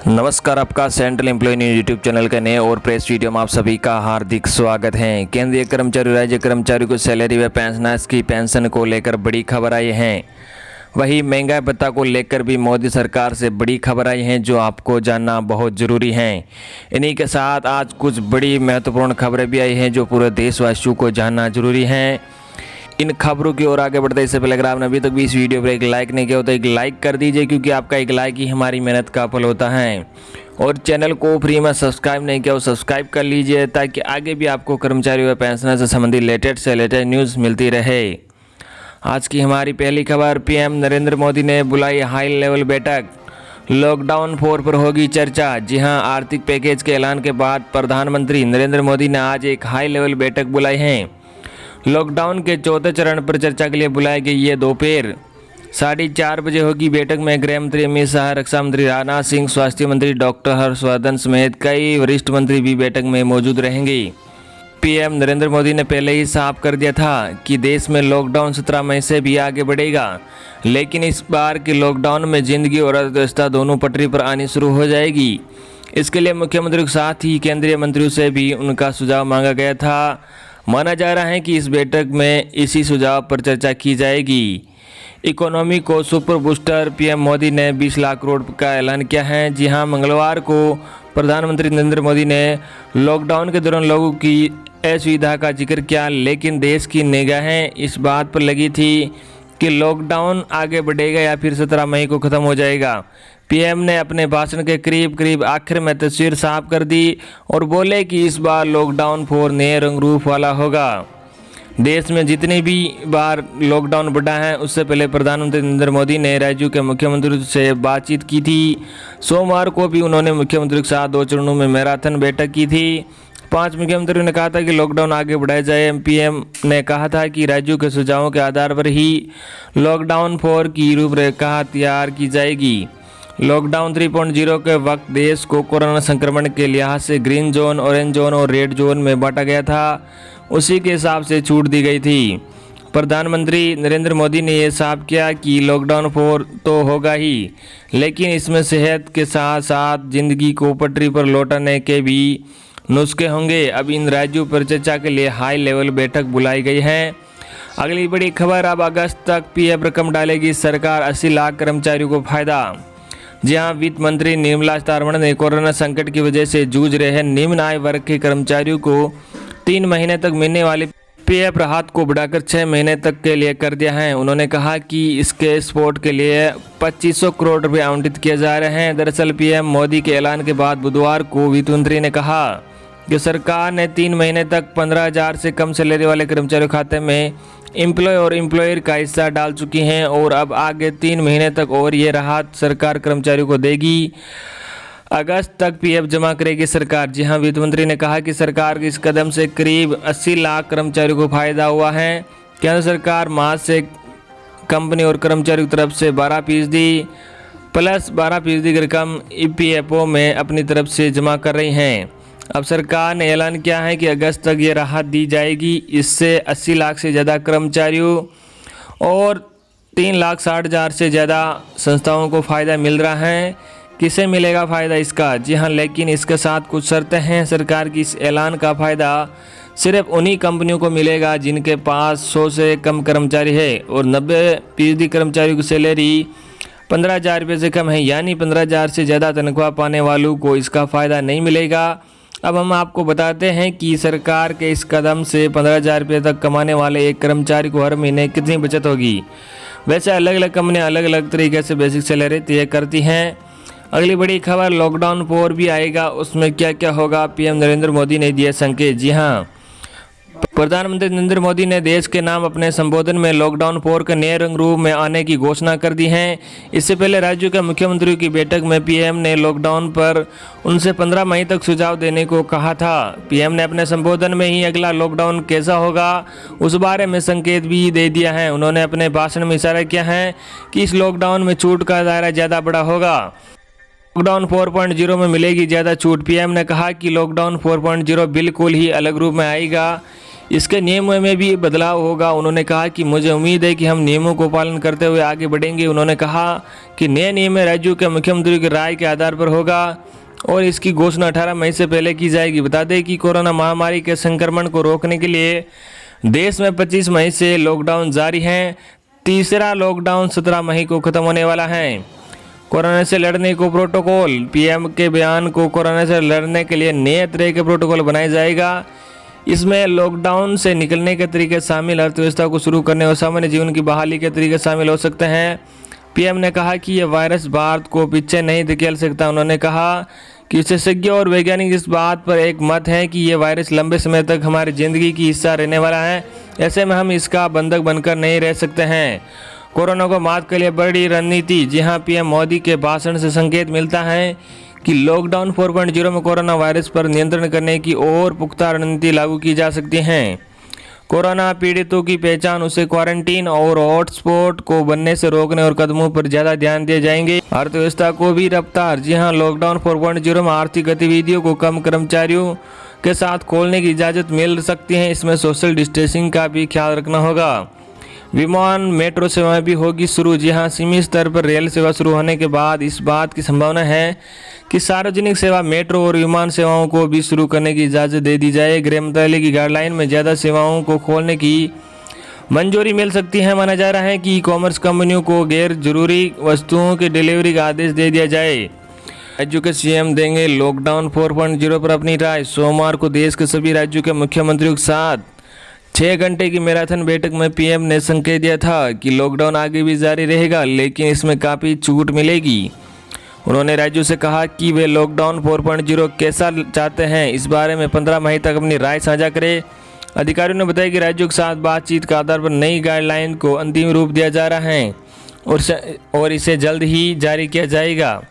नमस्कार, आपका central employ news YouTube channel के नए और प्रेस वीडियो में आप सभी का हार्दिक स्वागत है। केंद्रीय कर्मचारी राज्य कर्मचारियों को सैलरी व पेंशनर्स की पेंशन को लेकर बड़ी खबर आई है। वहीं महंगाई भत्ता को लेकर भी मोदी सरकार से बड़ी खबर आई है, जो आपको जानना बहुत ज़रूरी है। इन्हीं के साथ आज कुछ बड़ी महत्वपूर्ण खबरें भी आई हैं, जो पूरे देशवासियों को जानना जरूरी है। इन खबरों की ओर आगे बढ़ते इससे पहले अगर आपने अभी तक भी इस वीडियो पर एक लाइक नहीं किया हो तो एक लाइक कर दीजिए, क्योंकि आपका एक लाइक ही हमारी मेहनत का फल होता है। और चैनल को फ्री में सब्सक्राइब नहीं किया हो सब्सक्राइब कर लीजिए, ताकि आगे भी आपको कर्मचारी व पेंशनर से संबंधित लेटेस्ट न्यूज़ मिलती रहे। आज की हमारी पहली खबर, पीएम नरेंद्र मोदी ने बुलाई हाई लेवल बैठक, लॉकडाउन 4 पर होगी चर्चा। जी हां, आर्थिक पैकेज के ऐलान के बाद प्रधानमंत्री नरेंद्र मोदी ने आज एक हाई लेवल बैठक बुलाई है। लॉकडाउन के चौथे चरण पर चर्चा के लिए बुलाई गई ये दोपहर 4:30 बजे होगी। बैठक में गृह मंत्री अमित शाह, रक्षा मंत्री राजनाथ सिंह, स्वास्थ्य मंत्री डॉक्टर हर्षवर्धन समेत कई वरिष्ठ मंत्री भी बैठक में मौजूद रहेंगे। पीएम नरेंद्र मोदी ने पहले ही साफ कर दिया था कि देश में लॉकडाउन 17 मई से भी आगे बढ़ेगा, लेकिन इस बार के लॉकडाउन में जिंदगी और अर्थव्यवस्था दोनों पटरी पर आनी शुरू हो जाएगी। इसके लिए मुख्यमंत्री के साथ ही केंद्रीय मंत्रियों से भी उनका सुझाव मांगा गया था। माना जा रहा है कि इस बैठक में इसी सुझाव पर चर्चा की जाएगी। इकोनॉमी को सुपर बूस्टर, पीएम मोदी ने 20 लाख करोड़ का ऐलान किया है। जी हां, मंगलवार को प्रधानमंत्री नरेंद्र मोदी ने लॉकडाउन के दौरान लोगों की असुविधा का जिक्र किया, लेकिन देश की निगाहें इस बात पर लगी थी कि लॉकडाउन आगे बढ़ेगा या फिर 17 मई को ख़त्म हो जाएगा। पीएम ने अपने भाषण के करीब आखिर में तस्वीर साफ कर दी और बोले कि इस बार लॉकडाउन 4 नए रंग रूप वाला होगा। देश में जितनी भी बार लॉकडाउन बढ़ा है, उससे पहले प्रधानमंत्री नरेंद्र मोदी ने राज्यों के मुख्यमंत्रियों से बातचीत की थी। सोमवार को भी उन्होंने मुख्यमंत्रियों के साथ 2 चरणों में मैराथन बैठक की थी। 5 मुख्यमंत्रियों ने कहा था कि लॉकडाउन आगे बढ़ाया जाए। पीएम ने कहा था कि राज्यों के सुझावों के आधार पर ही लॉकडाउन 4 की रूपरेखा तैयार की जाएगी। लॉकडाउन 3.0 के वक्त देश को कोरोना संक्रमण के लिहाज से ग्रीन जोन, ऑरेंज जोन और रेड जोन में बांटा गया था। उसी के हिसाब से छूट दी गई थी। प्रधानमंत्री नरेंद्र मोदी ने यह साफ किया कि लॉकडाउन 4 तो होगा ही, लेकिन इसमें सेहत के साथ साथ जिंदगी को पटरी पर लौटाने के भी नुस्खे होंगे। अब इन राज्यों पर चर्चा के लिए हाई लेवल बैठक बुलाई गई है। अगली बड़ी खबर, अब अगस्त तक पीएफ रकम डालेगी सरकार, 80 लाख कर्मचारियों को फायदा। जी हां, वित्त मंत्री निर्मला सीतारमण ने कोरोना संकट की वजह से जूझ रहे निम्न आय वर्ग के कर्मचारियों को 3 महीने तक मिलने वाली पीएफ राहत को बढ़ाकर 6 महीने तक के लिए कर दिया है। उन्होंने कहा कि इसके सपोर्ट के लिए 2500 करोड़ रुपए आवंटित किए जा रहे हैं। दरअसल पीएम मोदी के ऐलान के बाद बुधवार को वित्त मंत्री ने कहा कि सरकार ने 3 महीने तक 15,000 से कम सैलरी वाले कर्मचारियों खाते में एम्प्लॉय और एम्प्लॉयर का हिस्सा डाल चुकी हैं, और अब आगे 3 महीने तक और ये राहत सरकार कर्मचारियों को देगी। अगस्त तक पीएफ जमा करेगी सरकार। जी हां, वित्त मंत्री ने कहा कि सरकार के इस कदम से करीब 80 लाख कर्मचारियों को फायदा हुआ है। केंद्र सरकार मार्च से कंपनी और कर्मचारियों की तरफ से 12% प्लस 12% की रकम ईपीएफओ में अपनी तरफ से जमा कर रही हैं। अब सरकार ने ऐलान किया है कि अगस्त तक ये राहत दी जाएगी। इससे 80 लाख से ज़्यादा कर्मचारियों और 3,60,000 से ज़्यादा संस्थाओं को फ़ायदा मिल रहा है। किसे मिलेगा फ़ायदा इसका? जी हाँ, लेकिन इसके साथ कुछ शर्तें हैं। सरकार की इस ऐलान का फ़ायदा सिर्फ उन्हीं कंपनियों को मिलेगा जिनके पास 100 से कम कर्मचारी है और 90% कर्मचारियों की सैलरी 15,000 रुपये से कम है, यानी 15,000 से ज़्यादा तनख्वाह पाने वालों को इसका फ़ायदा नहीं मिलेगा। अब हम आपको बताते हैं कि सरकार के इस कदम से 15,000 रुपये तक कमाने वाले एक कर्मचारी को हर महीने कितनी बचत होगी। वैसे अलग अलग कंपनियां अलग अलग तरीके से बेसिक सैलरी तय करती हैं। अगली बड़ी खबर, लॉकडाउन 4 भी आएगा, उसमें क्या क्या होगा, पीएम नरेंद्र मोदी ने दिए संकेत। जी हाँ, प्रधानमंत्री नरेंद्र मोदी ने देश के नाम अपने संबोधन में लॉकडाउन 4 के नए रंग रूप में आने की घोषणा कर दी है। इससे पहले राज्यों के मुख्यमंत्रियों की बैठक में पीएम ने लॉकडाउन पर उनसे 15 मई तक सुझाव देने को कहा था। पीएम ने अपने संबोधन में ही अगला लॉकडाउन कैसा होगा उस बारे में संकेत भी दे दिया है। उन्होंने अपने भाषण में इशारा किया है कि इस लॉकडाउन में छूट का दायरा ज़्यादा बड़ा होगा। लॉकडाउन 4.0 में मिलेगी ज़्यादा छूट। पीएम ने कहा कि लॉकडाउन 4.0 बिल्कुल ही अलग रूप में आएगा। इसके नियमों में भी बदलाव होगा। उन्होंने कहा कि मुझे उम्मीद है कि हम नियमों को पालन करते हुए आगे बढ़ेंगे। उन्होंने कहा कि नए नियम राज्यों के मुख्यमंत्री की राय के आधार पर होगा और इसकी घोषणा 18 मई से पहले की जाएगी। बता दें कि कोरोना महामारी के संक्रमण को रोकने के लिए देश में 25 मई से लॉकडाउन जारी है। तीसरा लॉकडाउन 17 मई को खत्म होने वाला है। कोरोना से लड़ने को प्रोटोकॉल, पीएम के बयान को कोरोना से लड़ने के लिए नए तरह के प्रोटोकॉल बनाया जाएगा। इसमें लॉकडाउन से निकलने के तरीके शामिल, अर्थव्यवस्था को शुरू करने और सामान्य जीवन की बहाली के तरीके शामिल हो सकते हैं। पीएम ने कहा कि यह वायरस भारत को पीछे नहीं धकेल सकता। उन्होंने कहा कि विशेषज्ञ और वैज्ञानिक इस बात पर एक मत है कि यह वायरस लंबे समय तक हमारी जिंदगी की हिस्सा रहने वाला है। ऐसे में हम इसका बंधक बनकर नहीं रह सकते हैं। कोरोना को मात के लिए बड़ी रणनीति। जी हां, पीएम मोदी के भाषण से संकेत मिलता है कि लॉकडाउन 4.0 में कोरोना वायरस पर नियंत्रण करने की और पुख्ता रणनीति लागू की जा सकती है। कोरोना पीड़ितों की पहचान, उसे क्वारंटीन और हॉटस्पॉट को बनने से रोकने और कदमों पर ज्यादा ध्यान दिए जाएंगे। अर्थव्यवस्था को भी रफ्तार। जी हां, लॉकडाउन 4.0 में आर्थिक गतिविधियों को कम कर्मचारियों के साथ खोलने की इजाजत मिल सकती है। इसमें सोशल डिस्टेंसिंग का भी ख्याल रखना होगा। विमान मेट्रो सेवाएं भी होगी शुरू। जी हां, सीमित स्तर पर रेल सेवा शुरू होने के बाद इस बात की संभावना है कि सार्वजनिक सेवा मेट्रो और विमान सेवाओं को भी शुरू करने की इजाज़त दे दी जाए। गृह मंत्रालय की गाइडलाइन में ज़्यादा सेवाओं को खोलने की मंजूरी मिल सकती है। माना जा रहा है कि ई कॉमर्स कंपनियों को गैर जरूरी वस्तुओं की डिलीवरी का आदेश दे दिया जाए। राज्यों के सीएम देंगे लॉकडाउन 4.0 पर अपनी राय। सोमवार को देश के सभी राज्यों के मुख्यमंत्रियों के साथ 6 घंटे की मैराथन बैठक में पीएम ने संकेत दिया था कि लॉकडाउन आगे भी जारी रहेगा, लेकिन इसमें काफ़ी छूट मिलेगी। उन्होंने राज्यों से कहा कि वे लॉकडाउन 4.0 कैसा चाहते हैं, इस बारे में 15 मई तक अपनी राय साझा करें। अधिकारियों ने बताया कि राज्यों के साथ बातचीत के आधार पर नई गाइडलाइन को अंतिम रूप दिया जा रहा है और इसे जल्द ही जारी किया जाएगा।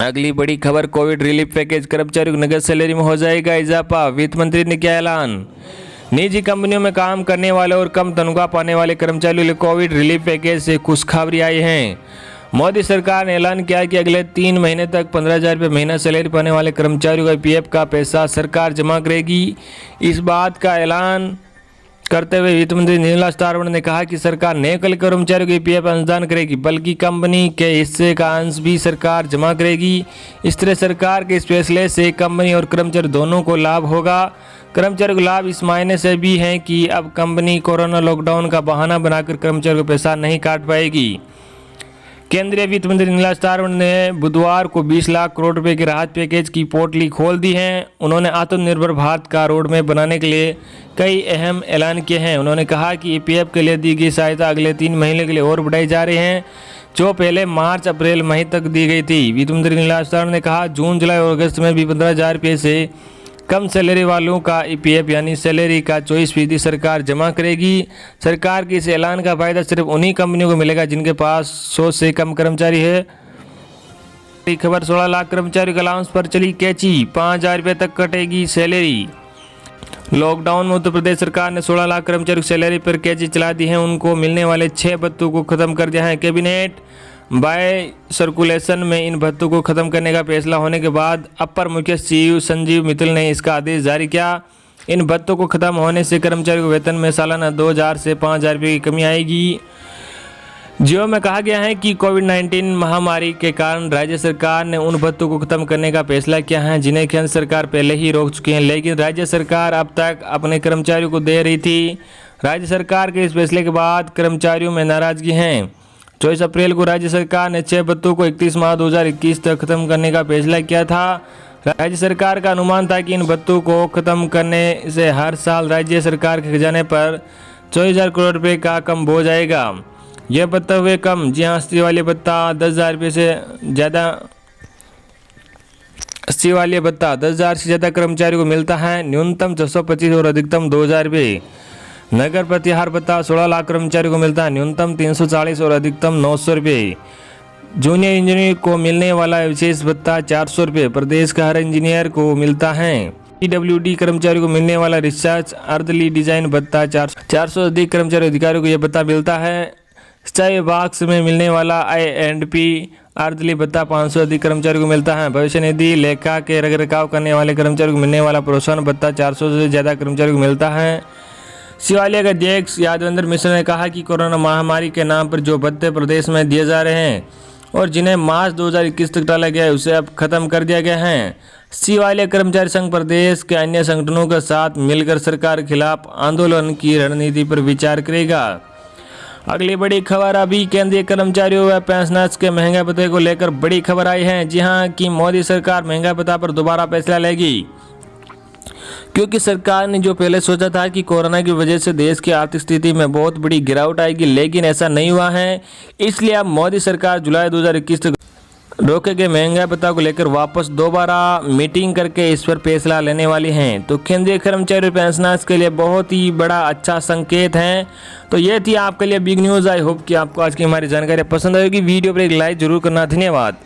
अगली बड़ी खबर, कोविड रिलीफ पैकेज, कर्मचारियों की नगद सैलरी में हो जाएगा इजाफा। वित्त मंत्री ने किया ऐलान। निजी कंपनियों में काम करने वाले और कम तनख्वाह पाने वाले कर्मचारियों के लिए कोविड रिलीफ पैकेज से खुशखबरी आई है। मोदी सरकार ने ऐलान किया कि अगले 3 महीने तक 15,000 रुपये महीना सैलरी पाने वाले कर्मचारियों का पीएफ का पैसा सरकार जमा करेगी। इस बात का ऐलान करते हुए वित्त मंत्री निर्मला सीतारमण ने कहा कि सरकार न केवल कर्मचारियों के पीएफ अंशदान करेगी, बल्कि कंपनी के हिस्से का अंश भी सरकार जमा करेगी। इस तरह सरकार के इस फैसले से कंपनी और कर्मचारी दोनों को लाभ होगा। कर्मचारियों को लाभ इस मायने से भी है कि अब कंपनी कोरोना लॉकडाउन का बहाना बनाकर कर्मचारियों को पैसा नहीं काट पाएगी। केंद्रीय वित्त मंत्री निर्मला सीतारमण ने बुधवार को 20 लाख करोड़ रुपए के राहत पैकेज की पोटली खोल दी है। उन्होंने आत्मनिर्भर भारत का रोडमैप बनाने के लिए कई अहम ऐलान किए हैं। उन्होंने कहा कि ईपीएफ के लिए दी गई सहायता अगले 3 महीने के लिए और बढ़ाई जा रही है, जो पहले मार्च अप्रैल मई तक दी गई थी। वित्त मंत्री निर्मला सीतारमण ने कहा जून जुलाई और अगस्त में भी 15,000 रुपये से कम सैलरी वालों का ईपीएफ यानी सैलरी का 24% सरकार जमा करेगी। सरकार के इस ऐलान का फायदा सिर्फ उन्हीं कंपनियों को मिलेगा जिनके पास 100 से कम कर्मचारी है। खबर, 16 लाख कर्मचारियों के अलाउंस पर चली कैची, 5,000 रुपये तक कटेगी सैलरी। लॉकडाउन में उत्तर प्रदेश सरकार ने 16 लाख कर्मचारियों की सैलरी पर कैची चला दी है। उनको मिलने वाले 6 भत्तों को खत्म कर दिया है। कैबिनेट बाय सर्कुलेशन में इन भत्तों को खत्म करने का फैसला होने के बाद अपर मुख्य सचिव संजीव मित्तल ने इसका आदेश जारी किया। इन भत्तों को खत्म होने से कर्मचारियों को वेतन में सालाना 2,000 से 5,000 रुपये की कमी आएगी। जियो में कहा गया है कि कोविड-19 महामारी के कारण राज्य सरकार ने उन भत्तों को खत्म करने का फैसला किया है जिन्हें केंद्र सरकार पहले ही रोक चुकी है, लेकिन राज्य सरकार अब तक अपने कर्मचारियों को दे रही थी। राज्य सरकार के इस फैसले के बाद कर्मचारियों में नाराजगी है। 24 अप्रैल को राज्य सरकार ने 6 भत्तों को 31 मार्च 2021 तक खत्म करने का फैसला किया था। राज्य सरकार का अनुमान था कि इन भत्तों को खत्म करने से हर साल राज्य सरकार के खजाने पर 24,000 करोड़ रुपए का कम बोझ आएगा। यह भत्ता हुए कम। जी हाँ, अस्सी वाले भत्ता 10,000 रुपये से ज़्यादा 80 वाले भत्ता 10,000 से ज़्यादा कर्मचारियों को मिलता है। न्यूनतम 625 और अधिकतम 2,000 रुपये। नगर प्रतिहार भत्ता 16 लाख कर्मचारियों को मिलता है। न्यूनतम 340 और अधिकतम 900 रुपये। जूनियर इंजीनियर को मिलने वाला विशेष भत्ता 400 रुपये प्रदेश का हर इंजीनियर को मिलता है। पीडब्ल्यूडी कर्मचारियों को मिलने वाला रिसर्च अर्ली डिजाइन भत्ता 400 अधिक कर्मचारी अधिकारियों को यह भत्ता मिलता है। सिंचाई विभाग में मिलने वाला I&P अर्धली भत्ता 500 अधिक कर्मचारियों को मिलता है। भविष्य निधि लेखा के रखरखाव करने वाले कर्मचारियों को मिलने वाला प्रोत्साहन भत्ता 400 से ज़्यादा कर्मचारियों को मिलता है। शिवालय के अध्यक्ष यादवेंद्र मिश्र ने कहा कि कोरोना महामारी के नाम पर जो भत्ते प्रदेश में दिए जा रहे हैं और जिन्हें मार्च 2021 तक टाला गया है उसे अब खत्म कर दिया गया है। शिवालय कर्मचारी संघ प्रदेश के अन्य संगठनों के साथ मिलकर सरकार के खिलाफ आंदोलन की रणनीति पर विचार करेगा। अगली बड़ी खबर, अभी केंद्रीय कर्मचारियों व पेंशनर्स के महंगे भत्ते को लेकर बड़ी खबर आई है। जी हां, कि मोदी सरकार महंगा भत्ता पर दोबारा फैसला लेगी, क्योंकि सरकार ने जो पहले सोचा था कि कोरोना की वजह से देश की आर्थिक स्थिति में बहुत बड़ी गिरावट आएगी, लेकिन ऐसा नहीं हुआ है। इसलिए अब मोदी सरकार जुलाई 2021 तक रोके गए महंगाई भत्ता को लेकर वापस दोबारा मीटिंग करके इस पर फैसला लेने वाली हैं। तो केंद्रीय कर्मचारी और पेंशनर्स के लिए बहुत ही बड़ा अच्छा संकेत है। तो ये थी आपके लिए बिग न्यूज़। आई होप कि आपको आज की हमारी जानकारी पसंद आएगी। वीडियो पर एक लाइक जरूर करना। धन्यवाद।